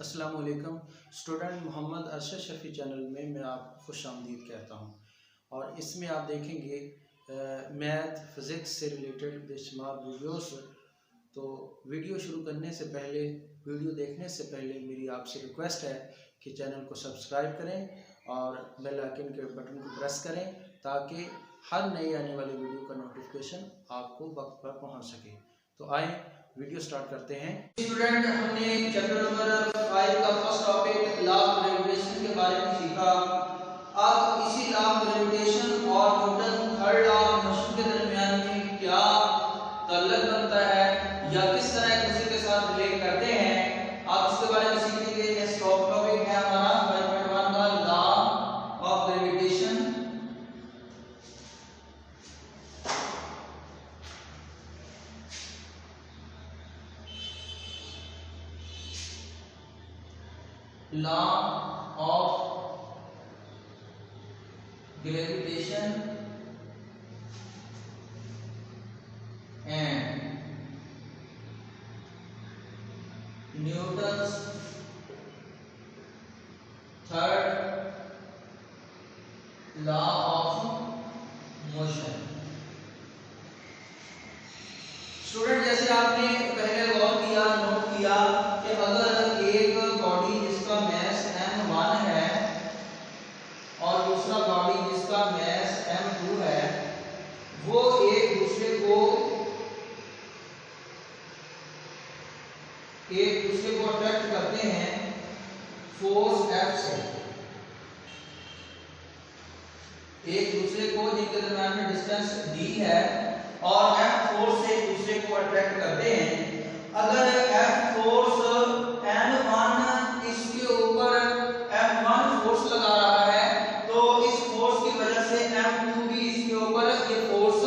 अस्सलाम वालेकुम student Mohammad Arshad Shafi channel में मैं आपको खुश आमदीद कहता हूँ। और इसमें आप देखेंगे मैथ फिज़िक्स से रिलेटेड बेशुमार वीडियोस। तो वीडियो शुरू करने से पहले, वीडियो देखने से पहले मेरी आपसे रिक्वेस्ट है कि चैनल को सब्सक्राइब करें और बेल आइकन के बटन को प्रेस करें ताकि हर नई आने वाली वीडियो का नोटिफिकेशन आपको वक्त पर पहुँच सके। तो आए वीडियो स्टार्ट करते हैं। स्टूडेंट, हमने चैप्टर नंबर 5 का first topic law of gravitation के बारे में सीखा। अब इसी लॉ ऑफ ग्रेविटेशन और Newton third law of motion के दरमियान में क्या ताल्लुक बनता है या किस तरह एक दूसरे के साथ रिलेट करते हैं, आप इसके बारे में सीखेंगे। नेक्स्ट टॉपिक है हमारा 5.1 का law of gravitation. Law of gravitation and Newton's third law of motion। Student, जैसे आपने पहले गौर किया, नोट किया कि अगर एक बॉडी जिसका मास m1 है और दूसरा बॉडी जिसका मास m2 है, वो एक दूसरे को अट्रैक्ट करते हैं फोर्स F से। एक दूसरे को जिनके दरमियान में डिस्टेंस d है और F फोर्स से एक दूसरे को अट्रैक्ट करते हैं। अगर F फोर्स m1 इसके ऊपर m1 फोर्स लगा रहा है तो इस फोर्स की वजह से m2 भी इसके ऊपर ये फोर्स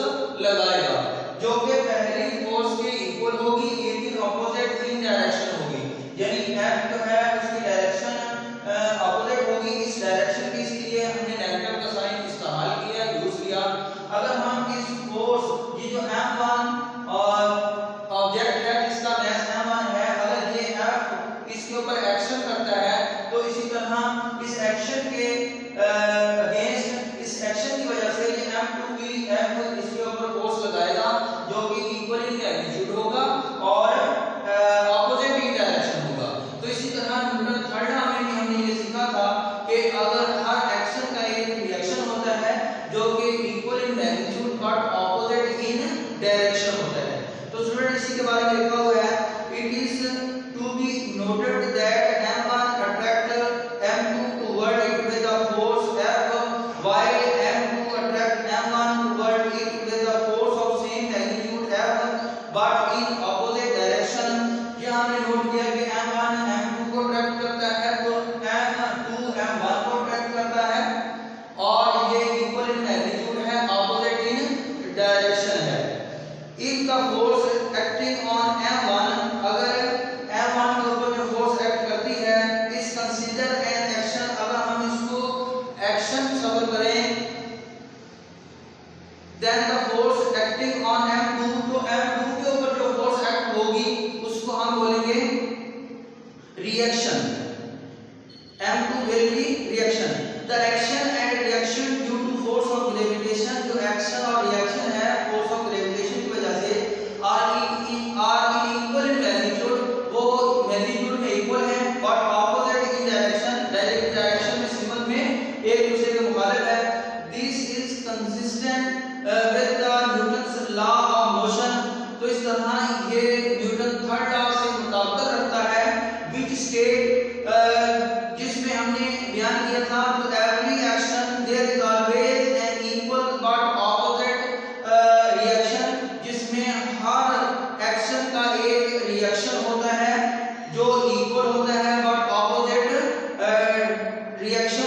लगाएगा, जो कि पहली फोर्स के इक्वल होगी लेकिन ऑपोजिट इन डायरेक्शन होगी। यानी F जो है उसकी डायरेक्शन ऑपोजिट होगी इस डायरेक्शन की, इसलिए हमने नेगेटिव का साइन इस्तेमाल किया, यूज किया। अगर हम इस फोर्स, ये जो m1 और ऑब्जेक्ट है जिसका मास m1 है, अगर ये F इसके ऊपर एक्शन करता है तो इसी तरह इस एक्शन के अगेंस्ट, इस एक्शन की वजह से ये m2 भी F इसके ऊपर फोर्स लगाएगा, जो कि इक्वल इन मैग्नीट्यूड होगा और ऑपोजिट इन डायरेक्शन होगा। तो इसी तरह न्यूटन थर्ड लॉ में भी हमने ये सीखा था कि अगर हर एक्शन का एक रिएक्शन होता है जो कि equal in magnitude but opposite in direction होता है। तो स्टूडेंट, इसी के बारे में लिखा हुआ है, it is to be noted that m1 attract m2 toward it with a force F while m2 attract m1 toward it with a force of same magnitude F but in opposite direction। ये हमने note किया कि m1 m2 को attract करता है तो m2 m1 को attract करता है और ये इक्वल इन मैग्नीट्यूड है, ऑपोजिट इन डायरेक्शन है। If the force acting on m1, अगर m1 के ऊपर जो फोर्स एक्ट करती है, is considered an action, अगर हम इसको एक्शन सबर करें, then the force acting on m2, तो m2 के ऊपर जो फोर्स एक्ट होगी उसको हम बोलेंगे reaction. m2 will be reaction। The action and reaction due to force of gravitation, जो एक्शन और रिएक्शन है फोर्स ऑफ ग्रेविटेशन की वजह से, are in equal in magnitude, वो मैग्नीट्यूड में इक्वल है but opposite in direction, direct direction में सिंबल में एक दूसरे के मुखालिफ है। This is consistent with the Newton's law of motion। तो इस तरह ये न्यूटन थर्ड लॉ से मुताबिक रखता है, which state, जिसमें हमने बयान किया था to every action there is always an equal but opposite reaction, जिसमें हर एक्शन का एक रिएक्शन होता है जो इक्वल होता है बट ऑपोजिट रिएक्शन